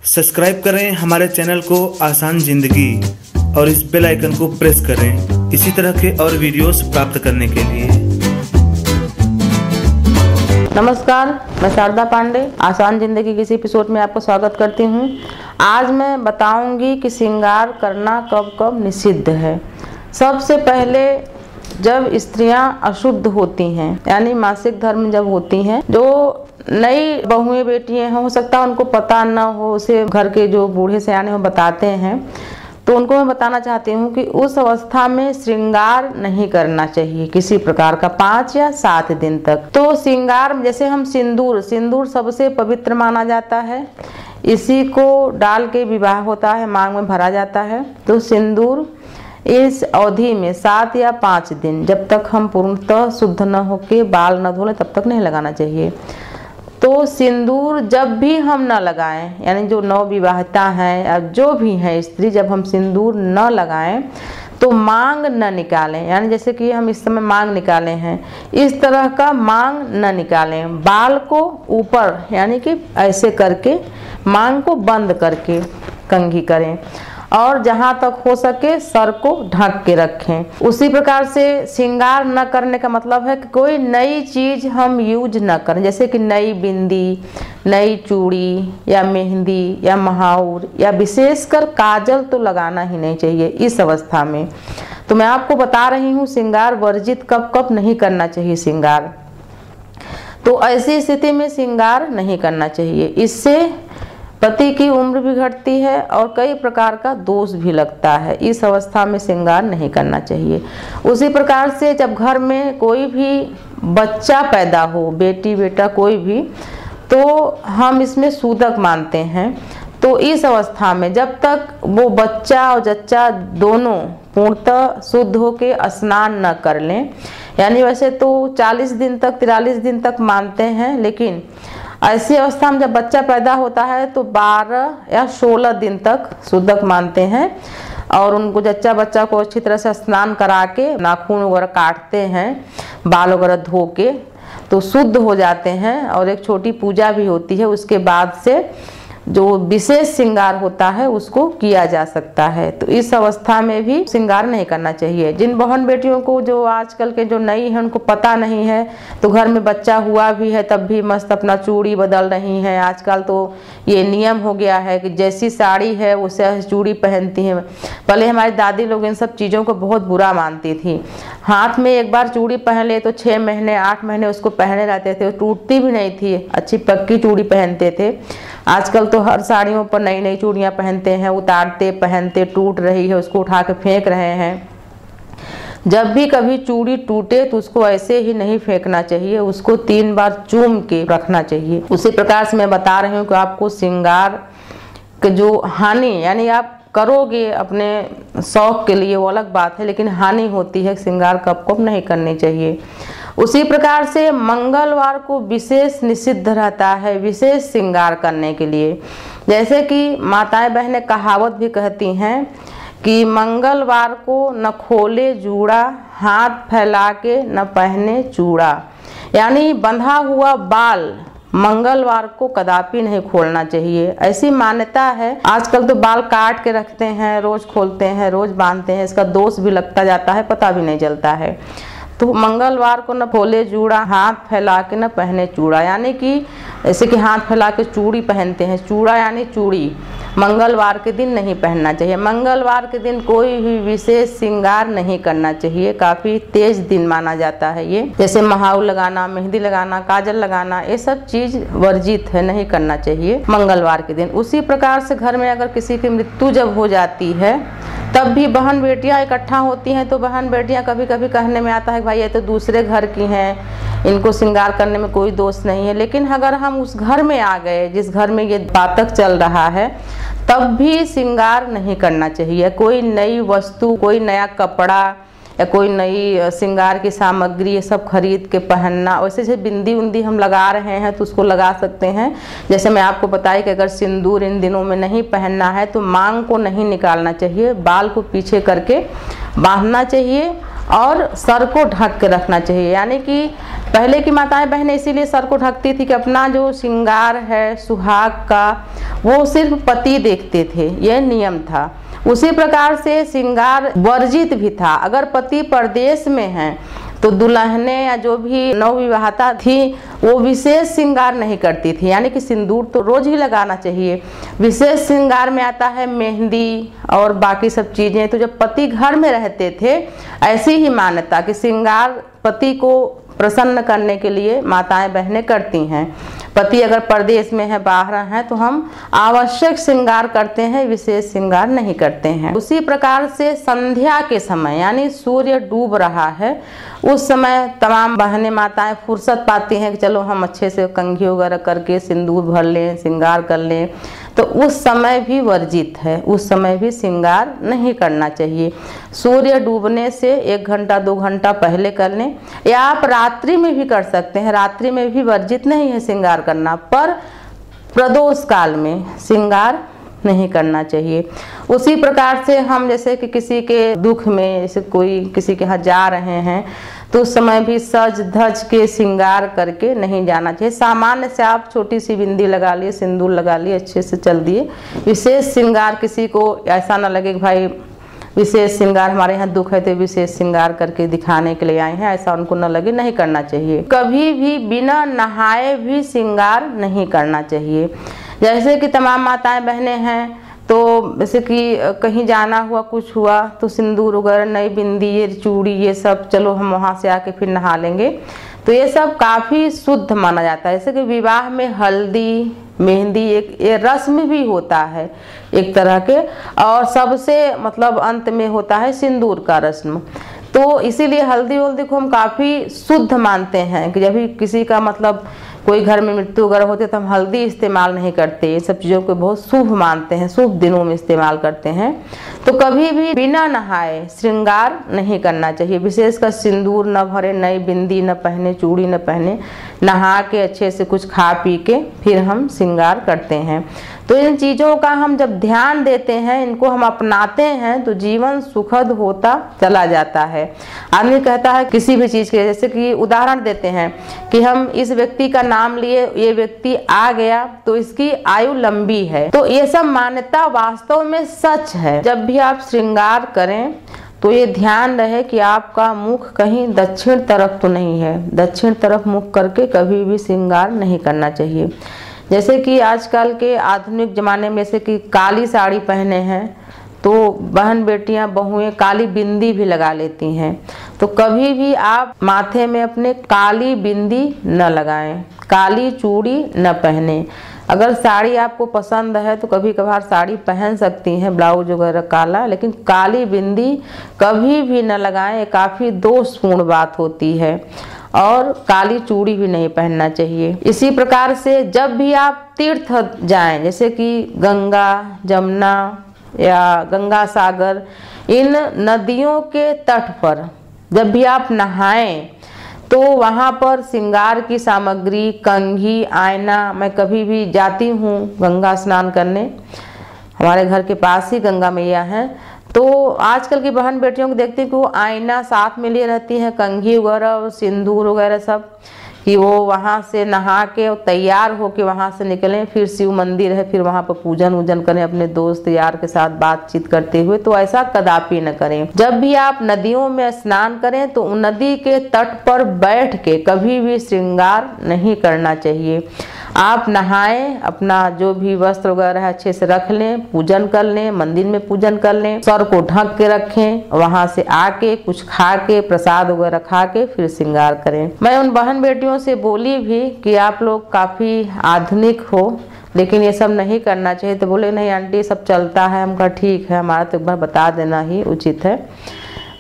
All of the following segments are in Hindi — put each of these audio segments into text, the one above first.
सब्सक्राइब करें हमारे चैनल को आसान जिंदगी और इस बेल आइकन को प्रेस करें इसी तरह के और वीडियोस प्राप्त करने के लिए। नमस्कार, मैं शारदा पांडे आसान जिंदगी के इस एपिसोड में आपका स्वागत करती हूँ। आज मैं बताऊंगी कि श्रृंगार करना कब कब निषिद्ध है। सबसे पहले जब स्त्रियां अशुद्ध होती हैं, यानी मासिक धर्म जब होती हैं, जो नई बहुएं बेटियां हो सकता है उनको पता न हो, उसे घर के जो बूढ़े सयाने हो बताते हैं, तो उनको मैं बताना चाहती हूँ कि उस अवस्था में श्रृंगार नहीं करना चाहिए किसी प्रकार का 5 या 7 दिन तक। तो श्रृंगार जैसे हम सिंदूर सबसे पवित्र माना जाता है, इसी को डाल के विवाह होता है, मांग में भरा जाता है। तो सिंदूर इस अवधि में 7 या 5 दिन, जब तक हम पूर्णतः शुद्ध न होके बाल न धोले तब तक नहीं लगाना चाहिए। तो सिंदूर जब भी हम न लगाएं, यानी जो नवविवाहिता हैं या जो भी हैं स्त्री, जब हम सिंदूर न लगाएं तो मांग न निकालें, यानी जैसे कि हम इस समय मांग निकाले हैं, इस तरह का मांग न निकालें। बाल को ऊपर यानी कि ऐसे करके मांग को बंद करके कंघी करें और जहाँ तक हो सके सर को ढक के रखें। उसी प्रकार से श्रृंगार न करने का मतलब है कि कोई नई चीज हम यूज न करें, जैसे कि नई बिंदी, नई चूड़ी या मेहंदी या महाउर या विशेषकर काजल तो लगाना ही नहीं चाहिए इस अवस्था में। तो मैं आपको बता रही हूँ श्रृंगार वर्जित कब कब नहीं करना चाहिए श्रृंगार। तो ऐसी स्थिति में श्रृंगार नहीं करना चाहिए, इससे पति की उम्र भी घटती है और कई प्रकार का दोष भी लगता है। इस अवस्था में श्रृंगार नहीं करना चाहिए। उसी प्रकार से जब घर में कोई भी बच्चा पैदा हो, बेटी बेटा कोई भी, तो हम इसमें सूतक मानते हैं। तो इस अवस्था में जब तक वो बच्चा और जच्चा दोनों पूर्णतः शुद्ध होके स्नान न कर लें, यानी वैसे तो 40 दिन तक 43 दिन तक मानते हैं, लेकिन ऐसी अवस्था में जब बच्चा पैदा होता है तो 12 या 16 दिन तक शुद्धक मानते हैं और उनको जच्चा बच्चा को अच्छी तरह से स्नान करा के नाखून वगैरह काटते हैं, बाल वगैरह धो के, तो शुद्ध हो जाते हैं। और एक छोटी पूजा भी होती है, उसके बाद से जो विशेष श्रृंगार होता है उसको किया जा सकता है। तो इस अवस्था में भी श्रृंगार नहीं करना चाहिए। जिन बहन बेटियों को जो आजकल के जो नई है उनको पता नहीं है, तो घर में बच्चा हुआ भी है तब भी मस्त अपना चूड़ी बदल रही हैं। आजकल तो ये नियम हो गया है कि जैसी साड़ी है उसे चूड़ी पहनती हैं। पहले हमारी दादी लोग इन सब चीज़ों को बहुत बुरा मानती थी। हाथ में एक बार चूड़ी पहन ले तो 6 महीने 8 महीने उसको पहने रहते थे, टूटती भी नहीं थी, अच्छी पक्की चूड़ी पहनते थे। आजकल तो हर साड़ियों पर नई नई चूड़ियाँ पहनते हैं, उतारते पहनते टूट रही है उसको उठा के फेंक रहे हैं। जब भी कभी चूड़ी टूटे तो उसको ऐसे ही नहीं फेंकना चाहिए, उसको 3 बार चूम के रखना चाहिए। उसी प्रकार से मैं बता रही हूँ कि आपको श्रृंगार के जो हानि, यानी आप करोगे अपने शौक के लिए वो अलग बात है, लेकिन हानि होती है, श्रृंगार कब कब नहीं करनी चाहिए। उसी प्रकार से मंगलवार को विशेष निषिद्ध रहता है विशेष श्रृंगार करने के लिए। जैसे कि माताएं बहनें कहावत भी कहती हैं कि मंगलवार को न खोले जूड़ा, हाथ फैला के न पहने चूड़ा, यानी बंधा हुआ बाल मंगलवार को कदापि नहीं खोलना चाहिए, ऐसी मान्यता है। आजकल तो बाल काट के रखते हैं, रोज खोलते हैं, रोज बांधते हैं, इसका दोष भी लगता जाता है, पता भी नहीं चलता है। तो मंगलवार को न खोले जूड़ा, हाथ फैला के न पहने चूड़ा, यानी कि जैसे कि हाथ फैला के चूड़ी पहनते हैं, चूड़ा यानी चूड़ी मंगलवार के दिन नहीं पहनना चाहिए। मंगलवार के दिन कोई भी विशेष श्रृंगार नहीं करना चाहिए, काफ़ी तेज दिन माना जाता है ये। जैसे महाऊ लगाना, मेहंदी लगाना, काजल लगाना, ये सब चीज़ वर्जित है, नहीं करना चाहिए मंगलवार के दिन। उसी प्रकार से घर में अगर किसी की मृत्यु जब हो जाती है तब भी बहन बेटियां इकट्ठा होती हैं, तो बहन बेटियां कभी कभी कहने में आता है भाई ये तो दूसरे घर की हैं, इनको श्रृंगार करने में कोई दोष नहीं है। लेकिन अगर हम उस घर में आ गए जिस घर में ये बातक चल रहा है, तब भी श्रृंगार नहीं करना चाहिए। कोई नई वस्तु, कोई नया कपड़ा या कोई नई श्रृंगार की सामग्री ये सब खरीद के पहनना, वैसे जैसे बिंदी उंदी हम लगा रहे हैं तो उसको लगा सकते हैं। जैसे मैं आपको बताई कि अगर सिंदूर इन दिनों में नहीं पहनना है तो मांग को नहीं निकालना चाहिए, बाल को पीछे करके बांधना चाहिए और सर को ढक के रखना चाहिए। यानी कि पहले की माताएं बहनें इसीलिए सर को ढकती थी कि अपना जो श्रृंगार है सुहाग का वो सिर्फ पति देखते थे, यह नियम था। उसी प्रकार से श्रृंगार वर्जित भी था। अगर पति परदेश में हैं तो दुल्हने या जो भी नवविवाहिता थी वो विशेष श्रृंगार नहीं करती थी, यानी कि सिंदूर तो रोज ही लगाना चाहिए। विशेष श्रृंगार में आता है मेहंदी और बाकी सब चीज़ें। तो जब पति घर में रहते थे, ऐसी ही मान्यता कि श्रृंगार पति को प्रसन्न करने के लिए माताएं बहनें करती हैं। पति अगर परदेश में है, बाहर हैं, तो हम आवश्यक श्रृंगार करते हैं, विशेष श्रृंगार नहीं करते हैं। उसी प्रकार से संध्या के समय यानी सूर्य डूब रहा है, उस समय तमाम बहनें माताएं फुर्सत पाती हैं कि चलो हम अच्छे से कंघी वगैरह करके सिंदूर भर लें, श्रृंगार कर लें, तो उस समय भी वर्जित है, उस समय भी श्रृंगार नहीं करना चाहिए। सूर्य डूबने से 1 घंटा 2 घंटा पहले कर लें, या आप रात्रि में भी कर सकते हैं। रात्रि में भी वर्जित नहीं है श्रृंगार करना, पर प्रदोष काल में श्रृंगार नहीं करना चाहिए। उसी प्रकार से हम जैसे कि किसी के दुख में, जैसे कोई किसी के यहाँ जा रहे हैं, तो उस समय भी सज धज के श्रृंगार करके नहीं जाना चाहिए। सामान्य से आप छोटी सी बिंदी लगा लिए, सिंदूर लगा लिए, अच्छे से चल दिए। विशेष श्रृंगार किसी को ऐसा ना लगे कि भाई विशेष श्रृंगार हमारे यहाँ दुख है तो विशेष श्रृंगार करके दिखाने के लिए आए हैं, ऐसा उनको न लगे, नहीं करना चाहिए। कभी भी बिना नहाए भी श्रृंगार नहीं करना चाहिए। जैसे कि तमाम माताएं बहनें हैं तो जैसे कि कहीं जाना हुआ, कुछ हुआ, तो सिंदूर वगैरह, नई बिंदी, ये चूड़ी, ये सब चलो हम वहाँ से आके फिर नहा लेंगे, तो ये सब काफ़ी शुद्ध माना जाता है। जैसे कि विवाह में हल्दी मेहंदी एक ये रस्म भी होता है एक तरह के, और सबसे मतलब अंत में होता है सिंदूर का रस्म। तो इसीलिए हल्दी वल्दी को हम काफ़ी शुद्ध मानते हैं कि जब भी किसी का मतलब कोई घर में मृत्यु वगैरह होती है तो हम हल्दी इस्तेमाल नहीं करते। ये सब चीज़ों को बहुत शुभ मानते हैं, शुभ दिनों में इस्तेमाल करते हैं। तो कभी भी बिना नहाए श्रृंगार नहीं करना चाहिए। विशेषकर सिंदूर न भरे, नई बिंदी न पहने, चूड़ी न पहने, नहा के अच्छे से कुछ खा पी के फिर हम श्रृंगार करते हैं। तो इन चीज़ों का हम जब ध्यान देते हैं, इनको हम अपनाते हैं, तो जीवन सुखद होता चला जाता है। आदमी कहता है किसी भी चीज़ के, जैसे कि उदाहरण देते हैं कि हम इस व्यक्ति का नाम लिए, ये व्यक्ति आ गया तो इसकी आयु लंबी है। तो ये सब मान्यता वास्तव में सच है। जब भी आप श्रृंगार करें तो ये ध्यान रहे कि आपका मुख कहीं दक्षिण तरफ तो नहीं है। दक्षिण तरफ मुख करके कभी भी श्रृंगार नहीं करना चाहिए। जैसे कि आजकल के आधुनिक ज़माने में से कि काली साड़ी पहने हैं तो बहन बेटियां बहुएं काली बिंदी भी लगा लेती हैं। तो कभी भी आप माथे में अपने काली बिंदी न लगाएं, काली चूड़ी न पहने। अगर साड़ी आपको पसंद है तो कभी कभार साड़ी पहन सकती हैं, ब्लाउज वगैरह काला, लेकिन काली बिंदी कभी भी न लगाएं, काफ़ी दोषपूर्ण बात होती है। और काली चूड़ी भी नहीं पहनना चाहिए। इसी प्रकार से जब भी आप तीर्थ जाएं, जैसे कि गंगा, जमुना या गंगा सागर, इन नदियों के तट पर जब भी आप नहाएं तो वहाँ पर श्रृंगार की सामग्री, कंघी, आईना, मैं कभी भी जाती हूँ गंगा स्नान करने, हमारे घर के पास ही गंगा मैया हैं, तो आजकल की बहन बेटियों को देखती हैं कि वो आईना साथ में लिए रहती हैं, कंघी वगैरह, सिंदूर वगैरह सब, कि वो वहाँ से नहा के तैयार होके वहाँ से निकलें, फिर शिव मंदिर है, फिर वहाँ पर पूजन वूजन करें अपने दोस्त यार के साथ बातचीत करते हुए। तो ऐसा कदापि न करें। जब भी आप नदियों में स्नान करें तो नदी के तट पर बैठ के कभी भी श्रृंगार नहीं करना चाहिए। आप नहाएं, अपना जो भी वस्त्र वगैरह है अच्छे से रख लें, पूजन कर लें, मंदिर में पूजन कर लें, सर को ढक के रखें, वहाँ से आके कुछ खा के प्रसाद वगैरह खा के फिर श्रृंगार करें। मैं उन बहन बेटियों से बोली भी कि आप लोग काफ़ी आधुनिक हो, लेकिन ये सब नहीं करना चाहिए। तो बोले नहीं आंटी सब चलता है। हम कहा ठीक है, हमारा तो एक बार बता देना ही उचित है।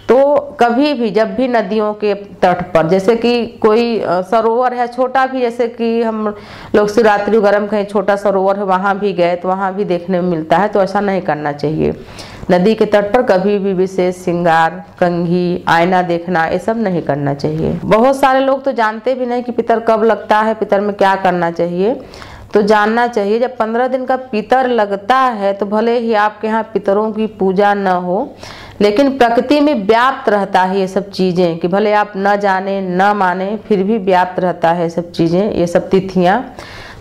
तो कभी भी जब भी नदियों के तट पर, जैसे कि कोई सरोवर है छोटा भी, जैसे कि हम लोग शिवरात्रि वगैरह में कहीं छोटा सरोवर है वहाँ भी गए तो वहाँ भी देखने में मिलता है, तो ऐसा नहीं करना चाहिए। नदी के तट पर कभी भी विशेष श्रृंगार, कंघी, आईना देखना, ये सब नहीं करना चाहिए। बहुत सारे लोग तो जानते भी नहीं कि पितर कब लगता है, पितर में क्या करना चाहिए। तो जानना चाहिए, जब 15 दिन का पितर लगता है तो भले ही आपके यहाँ पितरों की पूजा न हो, लेकिन प्रकृति में व्याप्त रहता है ये सब चीज़ें, कि भले आप न जाने न माने फिर भी व्याप्त रहता है ये सब चीज़ें, ये सब तिथियाँ।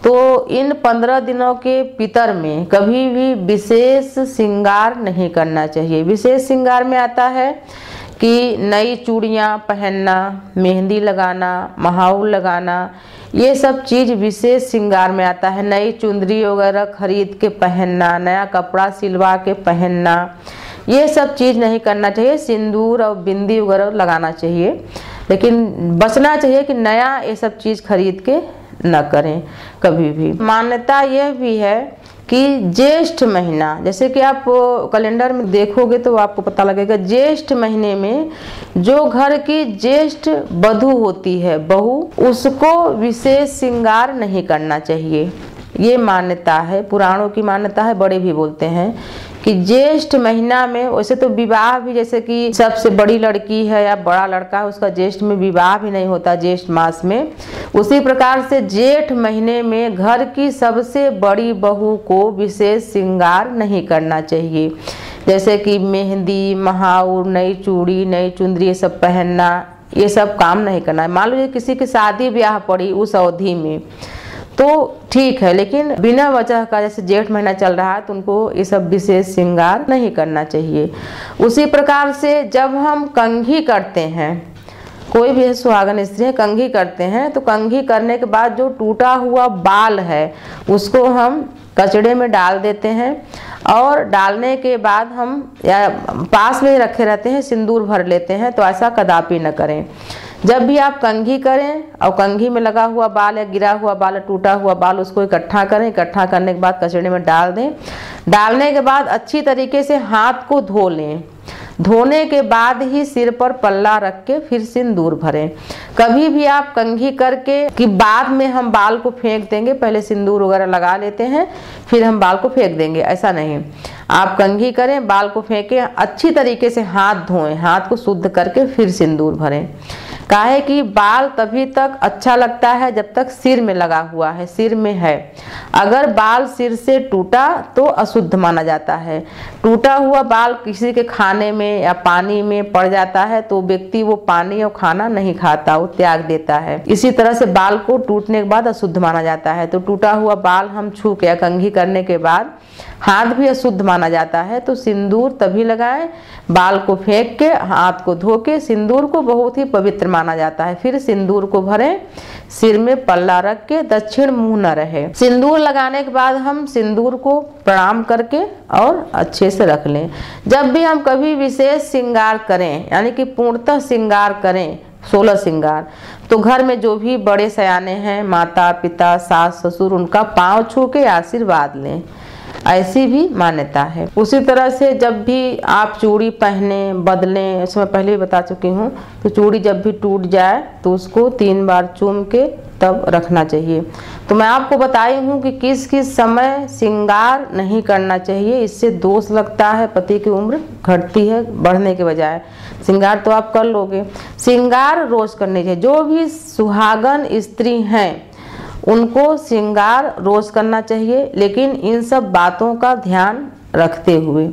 तो इन 15 दिनों के पितर में कभी भी विशेष श्रृंगार नहीं करना चाहिए। विशेष श्रृंगार में आता है कि नई चूड़ियाँ पहनना, मेहंदी लगाना, महाउल लगाना, ये सब चीज़ विशेष श्रृंगार में आता है। नई चुंदरी वगैरह खरीद के पहनना, नया कपड़ा सिलवा के पहनना, ये सब चीज़ नहीं करना चाहिए। सिंदूर और बिंदी वगैरह लगाना चाहिए, लेकिन बचना चाहिए कि नया ये सब चीज़ खरीद के न करें कभी भी। मान्यता यह भी है कि ज्येष्ठ महीना, जैसे कि आप कैलेंडर में देखोगे तो आपको पता लगेगा, ज्येष्ठ महीने में जो घर की ज्येष्ठ वधू होती है, बहू, उसको विशेष श्रृंगार नहीं करना चाहिए। ये मान्यता है, पुराणों की मान्यता है, बड़े भी बोलते हैं कि ज्येष्ठ महीना में, वैसे तो विवाह भी, जैसे कि सबसे बड़ी लड़की है या बड़ा लड़का है उसका ज्येष्ठ में विवाह भी नहीं होता, ज्येष्ठ मास में, उसी प्रकार से जेठ महीने में घर की सबसे बड़ी बहू को विशेष श्रृंगार नहीं करना चाहिए। जैसे कि मेहंदी, महाउर, नई चूड़ी, नई चुंदरी, ये सब पहनना, ये सब काम नहीं करना है। मान लीजिए किसी की शादी ब्याह पड़ी उस अवधि में तो ठीक है, लेकिन बिना वजह का, जैसे जेठ महीना चल रहा है तो उनको ये सब विशेष श्रृंगार नहीं करना चाहिए। उसी प्रकार से जब हम कंघी करते हैं, कोई भी सुहागन स्त्री कंघी करते हैं, तो कंघी करने के बाद जो टूटा हुआ बाल है उसको हम कचड़े में डाल देते हैं, और डालने के बाद हम या पास में रखे रहते हैं, सिंदूर भर लेते हैं। तो ऐसा कदापि न करें। जब भी आप कंघी करें और कंघी में लगा हुआ बाल या गिरा हुआ बाल, टूटा हुआ बाल, उसको इकट्ठा करें। इकट्ठा करने के बाद कचड़े में डाल दें। डालने के बाद अच्छी तरीके से हाथ को धो लें। धोने के बाद ही सिर पर पल्ला रख के फिर सिंदूर भरें। कभी भी आप कंघी करके कि बाद में हम बाल को फेंक देंगे, पहले सिंदूर वगैरह लगा लेते हैं फिर हम बाल को फेंक देंगे, ऐसा नहीं। आप कंघी करें, बाल को फेंकें, अच्छी तरीके से हाथ धोएं, हाथ को शुद्ध करके फिर सिंदूर भरें। काहे कि बाल तभी तक अच्छा लगता है जब तक सिर में लगा हुआ है, सिर में है। अगर बाल सिर से टूटा तो अशुद्ध माना जाता है। टूटा हुआ बाल किसी के खाने में या पानी में पड़ जाता है तो व्यक्ति वो पानी और खाना नहीं खाता, वो त्याग देता है। इसी तरह से बाल को टूटने के बाद अशुद्ध माना जाता है। तो टूटा हुआ बाल हम छू के या कंघी करने के बाद हाथ भी अशुद्ध माना जाता है। तो सिंदूर तभी लगाएं, बाल को फेंक के, हाथ को धो के। सिंदूर को बहुत ही पवित्र माना जाता है। फिर सिंदूर को भरें, सिर में पल्ला रख के, दक्षिण मुंह न रहे। सिंदूर लगाने के बाद हम सिंदूर को प्रणाम करके और अच्छे से रख लें। जब भी हम कभी विशेष श्रृंगार करें, यानी कि पूर्णतः श्रृंगार करें, 16 श्रृंगार, तो घर में जो भी बड़े सयाने हैं, माता पिता, सास ससुर, उनका पांव छू के आशीर्वाद लें, ऐसी भी मान्यता है। उसी तरह से जब भी आप चूड़ी पहने, बदलें, इसमें पहले ही बता चुकी हूँ, तो चूड़ी जब भी टूट जाए तो उसको 3 बार चूम के तब रखना चाहिए। तो मैं आपको बताई हूँ कि किस किस समय श्रृंगार नहीं करना चाहिए, इससे दोष लगता है, पति की उम्र घटती है बढ़ने के बजाय। श्रृंगार तो आप कर लोगे, श्रृंगार रोज करनी चाहिए। जो भी सुहागन स्त्री हैं उनको श्रृंगार रोज करना चाहिए, लेकिन इन सब बातों का ध्यान रखते हुए।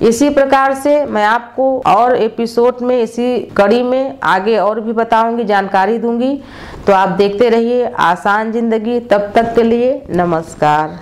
इसी प्रकार से मैं आपको और एपिसोड में, इसी कड़ी में आगे और भी बताऊंगी, जानकारी दूंगी। तो आप देखते रहिए आसान जिंदगी। तब तक के लिए नमस्कार।